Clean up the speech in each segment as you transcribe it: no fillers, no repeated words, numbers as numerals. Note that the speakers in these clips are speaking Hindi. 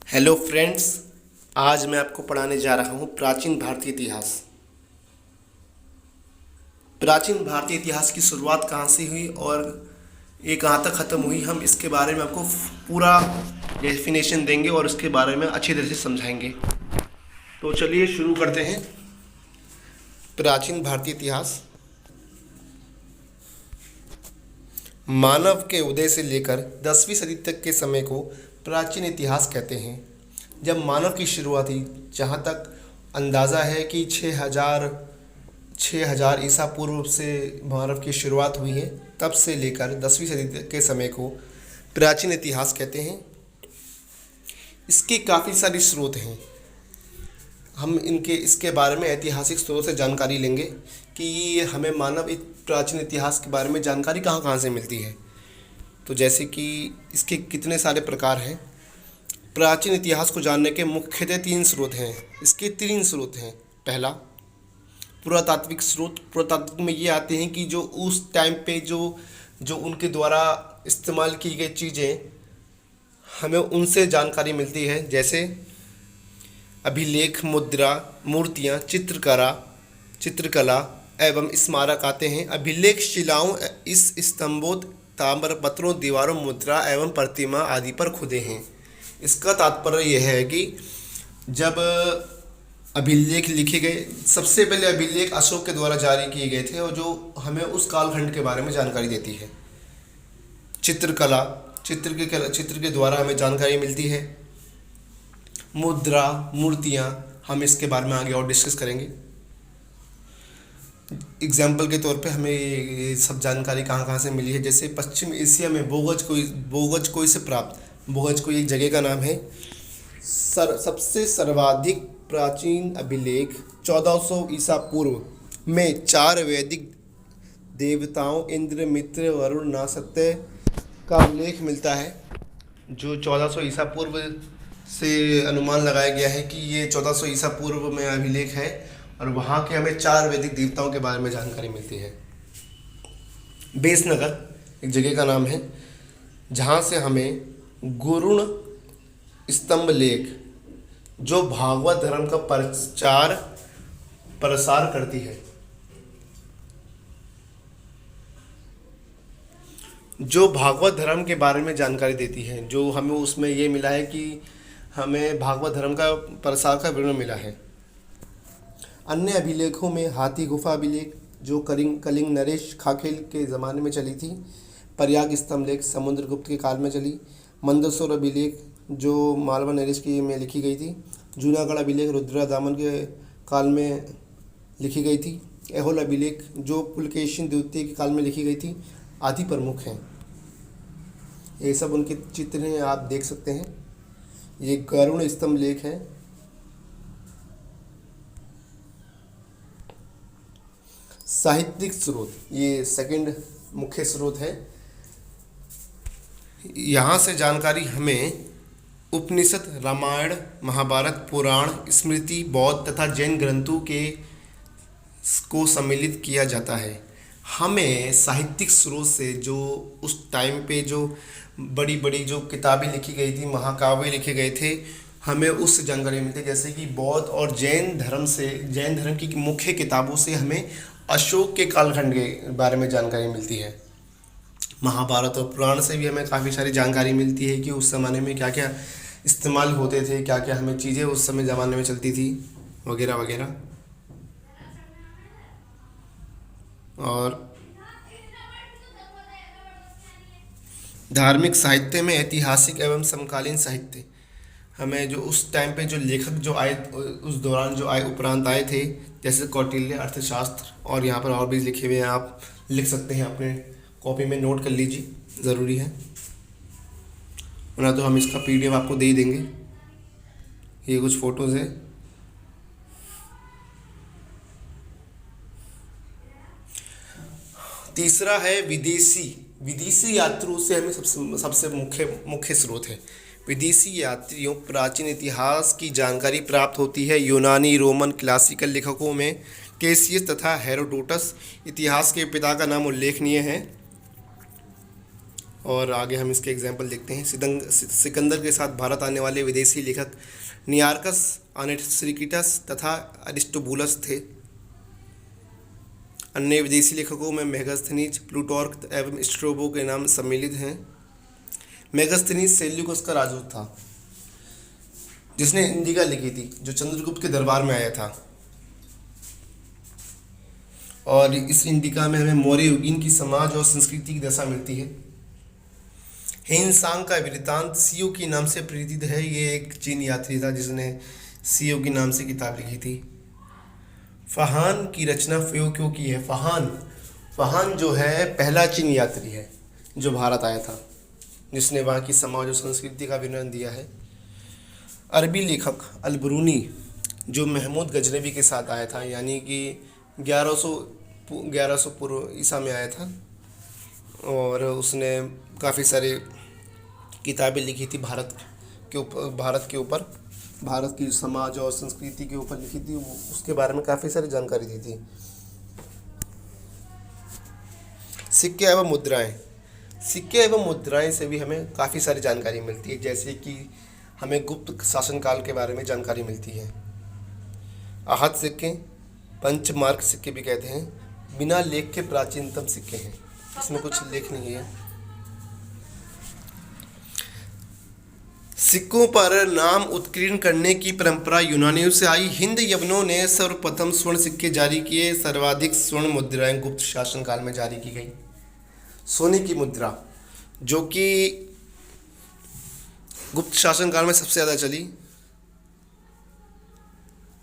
हेलो फ्रेंड्स, आज मैं आपको पढ़ाने जा रहा हूँ प्राचीन भारतीय इतिहास। प्राचीन भारतीय इतिहास की शुरुआत कहाँ से हुई और ये कहाँ तक ख़त्म हुई, हम इसके बारे में आपको पूरा डेफिनेशन देंगे और इसके बारे में अच्छी तरह से समझाएंगे। तो चलिए शुरू करते हैं। प्राचीन भारतीय इतिहास मानव के उदय से लेकर 10वीं सदी तक के समय को प्राचीन इतिहास कहते हैं। जब मानव की शुरुआत हुई, जहाँ तक अंदाज़ा है कि 6000 ईसा पूर्व से मानव की शुरुआत हुई है, तब से लेकर 10वीं सदी तक के समय को प्राचीन इतिहास कहते हैं। इसके काफ़ी सारे स्रोत हैं। हम इसके बारे में ऐतिहासिक स्रोत से जानकारी लेंगे कि ये हमें प्राचीन इतिहास के बारे में जानकारी कहाँ कहाँ से मिलती है। तो जैसे कि इसके कितने सारे प्रकार हैं। प्राचीन इतिहास को जानने के मुख्यतः 3 स्रोत हैं। इसके 3 स्रोत हैं। पहला, पुरातात्विक स्रोत। पुरातात्विक में ये आते हैं कि जो उस टाइम पे जो उनके द्वारा इस्तेमाल की गई चीज़ें, हमें उनसे जानकारी मिलती है। जैसे अभिलेख, मुद्रा, मूर्तियाँ, चित्रकला एवं स्मारक आते हैं। अभिलेख शिलाओं, इस स्तंभों, ताम्रपत्रों, दीवारों, मुद्रा एवं प्रतिमा आदि पर खुदे हैं। इसका तात्पर्य यह है कि जब अभिलेख लिखे गए, सबसे पहले अभिलेख अशोक के द्वारा जारी किए गए थे और जो हमें उस कालखंड के बारे में जानकारी देती है। चित्रकला, चित्र के द्वारा हमें जानकारी मिलती है। मुद्रा, मूर्तियाँ, हम इसके बारे में आगे और डिस्कस करेंगे। एग्जाम्पल के तौर पे हमें ये सब जानकारी कहाँ कहाँ से मिली है। जैसे पश्चिम एशिया में बोगज कोई से प्राप्त, बोगज कोई एक जगह का नाम है। सबसे सर्वाधिक प्राचीन अभिलेख 1400 ईसा पूर्व में 4 वैदिक देवताओं इंद्र, मित्र, वरुण, नासत्य का उल्लेख मिलता है। जो 1400 ईसा पूर्व से अनुमान लगाया गया है कि ये 1400 ईसा पूर्व में अभिलेख है और वहाँ के हमें 4 वैदिक देवताओं के बारे में जानकारी मिलती है। बेसनगर एक जगह का नाम है, जहाँ से हमें गुरुण स्तंभ लेख, जो भागवत धर्म का प्रसार करती है, जो भागवत धर्म के बारे में जानकारी देती है। जो हमें उसमें ये मिला है कि हमें भागवत धर्म का प्रसार का विवरण मिला है। अन्य अभिलेखों में हाथी गुफा अभिलेख, जो कलिंग नरेश खाखेल के ज़माने में चली थी। प्रयाग स्तंभ लेख समुद्रगुप्त के काल में चली। मंदसौर अभिलेख, जो मालवा नरेश की में लिखी गई थी। जूनागढ़ अभिलेख रुद्रा दामन के काल में लिखी गई थी। ऐहोल अभिलेख, जो पुलकेशिन द्वितीय के काल में लिखी गई थी, आदि प्रमुख हैं। ये सब उनके चित्र हैं, आप देख सकते हैं। ये गरुड़ स्तंभ लेख है। साहित्यिक स्रोत, ये सेकंड मुख्य स्रोत है। यहाँ से जानकारी हमें उपनिषद, रामायण, महाभारत, पुराण, स्मृति, बौद्ध तथा जैन ग्रंथों को सम्मिलित किया जाता है। हमें साहित्यिक स्रोत से जो उस टाइम पे जो बड़ी बड़ी जो किताबें लिखी गई थी, महाकाव्य लिखे गए थे, हमें उससे जानकारी मिलती है। जैसे कि बौद्ध और जैन धर्म की मुख्य किताबों से हमें अशोक के कालखंड के बारे में जानकारी मिलती है। महाभारत और पुराण से भी हमें काफ़ी सारी जानकारी मिलती है कि उस ज़माने में क्या क्या इस्तेमाल होते थे, क्या क्या हमें चीज़ें उस समय ज़माने में चलती थी, वगैरह वगैरह। और धार्मिक साहित्य में ऐतिहासिक एवं समकालीन साहित्य, हमें जो उस टाइम पे जो लेखक जो आए, उस दौरान जो आए, उपरांत आए थे, जैसे कौटिल्य अर्थशास्त्र, और यहाँ पर और भी लिखे हुए हैं, आप लिख सकते हैं, अपने कॉपी में नोट कर लीजिए, ज़रूरी है। वरना तो हम इसका PDF आपको दे ही देंगे। ये कुछ फ़ोटोज़ है। तीसरा है विदेशी यात्रियों से हमें सबसे मुख्य स्रोत है। विदेशी यात्रियों प्राचीन इतिहास की जानकारी प्राप्त होती है। यूनानी, रोमन, क्लासिकल लेखकों में केसियस तथा हेरोडोटस इतिहास के पिता का नाम उल्लेखनीय है। और आगे हम इसके एग्जाम्पल देखते हैं। सिकंदर के साथ भारत आने वाले विदेशी लेखक नियार्कस, अनेक्सिटिकस तथा अरिस्टोबुलस थे। अन्य विदेशी लेखकों में मेगास्थनीज, प्लूटार्क एवं स्ट्रोबो के नाम सम्मिलित हैं। मेगास्थनीज सेल्यूकस का राजदूत था जिसने इंडिका लिखी थी, जो चंद्रगुप्त के दरबार में आया था। और इस इंडिका में हमें मौर्य युगीन की समाज और संस्कृति की दशा मिलती है। हेनसांग का वृत्तांत सीओ की नाम से प्रसिद्ध है। ये एक चीन यात्री था जिसने सीओ की नाम से किताब लिखी थी। फहान की रचना फ्योक्यो की है। फहान जो है पहला चीन यात्री है जो भारत आया था, जिसने वहाँ की समाज और संस्कृति का वर्णन दिया है। अरबी लेखक अल-बरूनी जो महमूद गजनवी के साथ आया था, यानी कि 1100 पूर्व ईसा में आया था, और उसने काफ़ी सारे किताबें लिखी थी भारत के ऊपर, भारत की समाज और संस्कृति के ऊपर लिखी थी। उसके बारे में काफ़ी सारी जानकारी दी थी। सिक्के एवं मुद्राएं से भी हमें काफ़ी सारी जानकारी मिलती है, जैसे कि हमें गुप्त शासनकाल के बारे में जानकारी मिलती है। आहत सिक्के, पंचमार्क सिक्के भी कहते हैं, बिना लेख के प्राचीनतम सिक्के हैं। इसमें कुछ लेख नहीं है। सिक्कों पर नाम उत्कीर्ण करने की परंपरा यूनानियों से आई। हिंद यवनों ने सर्वप्रथम स्वर्ण सिक्के जारी किए। सर्वाधिक स्वर्ण मुद्राएं गुप्त शासनकाल में जारी की गई। सोने की मुद्रा जो कि गुप्त शासनकाल में सबसे ज़्यादा चली,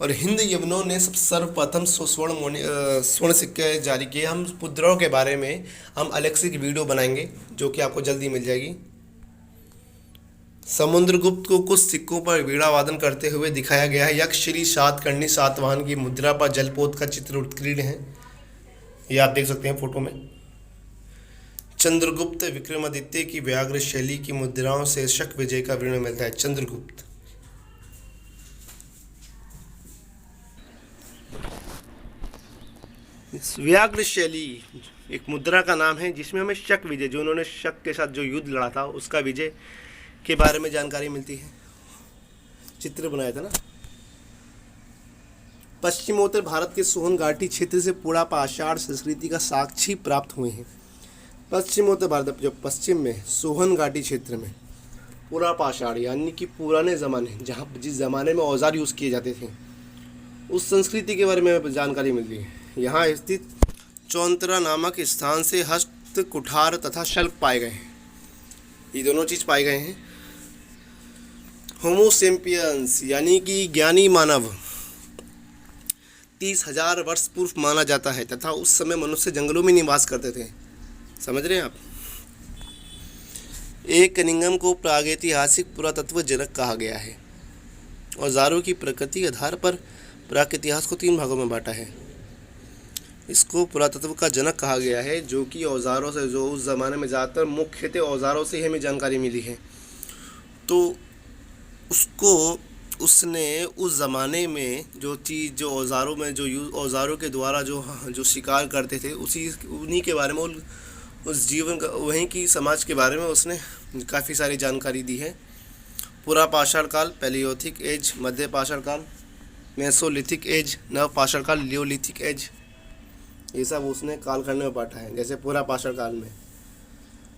और हिंद यवनों ने सर्वप्रथम स्वर्ण सिक्के जारी किए। हम मुद्राओं के बारे में हम अलग से एक वीडियो बनाएंगे जो कि आपको जल्दी मिल जाएगी। समुद्रगुप्त को कुछ सिक्कों पर वीणा वादन करते हुए दिखाया गया है। यक्ष श्री सातकर्णी सातवाहन की मुद्रा पर जलपोत का चित्र उत्कीर्ण है, ये आप देख सकते हैं फोटो में। चंद्रगुप्त विक्रमादित्य की व्याघ्र शैली की मुद्राओं से शक विजय का वर्णन मिलता है। चंद्रगुप्त व्याघ्र शैली एक मुद्रा का नाम है जिसमें हमें शक विजय, जो उन्होंने शक के साथ जो युद्ध लड़ा था उसका विजय के बारे में जानकारी मिलती है। चित्र बनाया था ना। पश्चिमोत्तर भारत के सोहन घाटी क्षेत्र से पुरा पाषाण संस्कृति का साक्षी प्राप्त हुए हैं। पश्चिमोत्तर भारत जो पश्चिम में सोहन घाटी क्षेत्र में पुरा पाषाण यानी कि पुराने ज़माने, जहाँ जिस ज़माने में औजार यूज़ किए जाते थे, उस संस्कृति के बारे में जानकारी मिलती है। यहाँ स्थित चौंतरा नामक स्थान से हस्त कुठार तथा शल्क पाए गए हैं। ये दोनों चीज़ पाए गए हैं। होमो सेपियंस यानी कि ज्ञानी मानव 30,000 वर्ष पूर्व माना जाता है तथा उस समय मनुष्य जंगलों में निवास करते थे। समझ रहे हैं आप। एक कनिंगम को प्रागैतिहासिक पुरातत्व जनक कहा गया है। औजारों की प्रकृति के आधार पर प्रागैतिहास को 3 भागों में बांटा है। इसको पुरातत्व का जनक कहा गया है, जो कि औजारों से, जो उस ज़माने में ज़्यादातर मुख्यतः औजारों से ही हमें जानकारी मिली है। तो उसने उस ज़माने में जो औजारों में औजारों के द्वारा जो शिकार करते थे उन्हीं के बारे में, उस जीवन का, वहीं की समाज के बारे में उसने काफ़ी सारी जानकारी दी है। पुरा पाषाण काल, पैलियोथिक एज, मध्य पाषाण काल, मेसोलिथिक एज, नव पाषाण काल, लियोलिथिक एज, ये सब उसने कालखंड में बांटा है। जैसे पुरा पाषाण काल में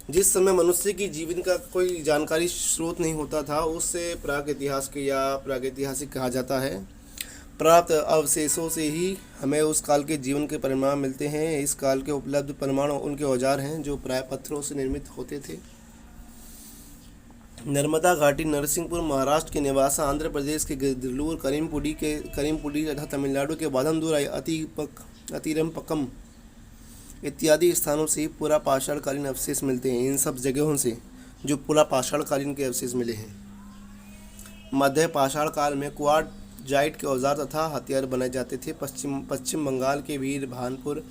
जिस समय मनुष्य की जीवन का कोई जानकारी स्रोत नहीं होता था, उससे प्रागैतिहासिक कहा जाता है। प्राप्त अवशेषों से ही हमें उस काल के जीवन के परिणाम मिलते हैं। इस काल के उपलब्ध प्रमाण उनके औजार हैं जो प्राय पत्थरों से निर्मित होते थे। नर्मदा घाटी, नरसिंहपुर, महाराष्ट्र के नेवासा, आंध्र प्रदेश के गिरलूर, करीमपुडी तथा तमिलनाडु के वादनदूर, अतिरमपक्कम इत्यादि स्थानों से पुरा पाषाणकालीन अवशेष मिलते हैं। इन सब जगहों से जो पुरा पाषाणकालीन के अवशेष मिले हैं। मध्य पाषाण काल में क्वार्टजाइट के औजार तथा हथियार बनाए जाते थे। पश्चिम बंगाल के वीर भानपुर,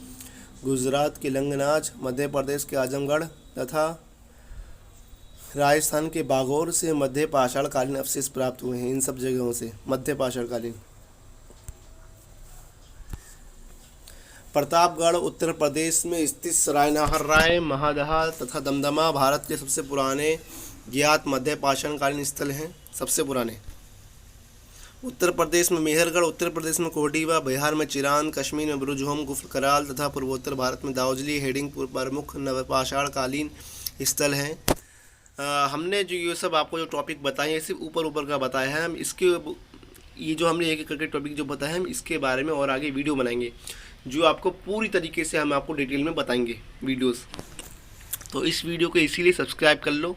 गुजरात के लंगनाज, मध्य प्रदेश के आजमगढ़ तथा राजस्थान के बागौर से मध्य पाषाणकालीन अवशेष प्राप्त हुए हैं। इन सब जगहों से मध्य पाषाणकालीन। प्रतापगढ़ उत्तर प्रदेश में स्थित सरायनहर राय महादहा तथा दमदमा भारत के सबसे पुराने ज्ञात मध्य पाषाणकालीन स्थल हैं, सबसे पुराने। उत्तर प्रदेश में मेहरगढ़, उत्तर प्रदेश में कोहडीवा, बिहार में चिरान, कश्मीर में ब्रुजहोम, गुफर कराल तथा पूर्वोत्तर भारत में दाउजली हेडिंगपुर प्रमुख नवपाषाणकालीन स्थल हैं। हमने जो ये सब आपको जो टॉपिक बताए हैं सिर्फ ऊपर ऊपर का बताया है। हम इसके ये जो हमने एक एक करके टॉपिक जो बताया है हम इसके बारे में और आगे वीडियो बनाएंगे जो आपको पूरी तरीके से हम आपको डिटेल में बताएंगे वीडियोस। तो इस वीडियो को इसीलिए सब्सक्राइब कर लो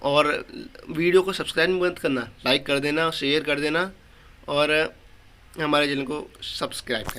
और वीडियो को सब्सक्राइब मत करना, लाइक कर देना, शेयर कर देना और हमारे चैनल को सब्सक्राइब कर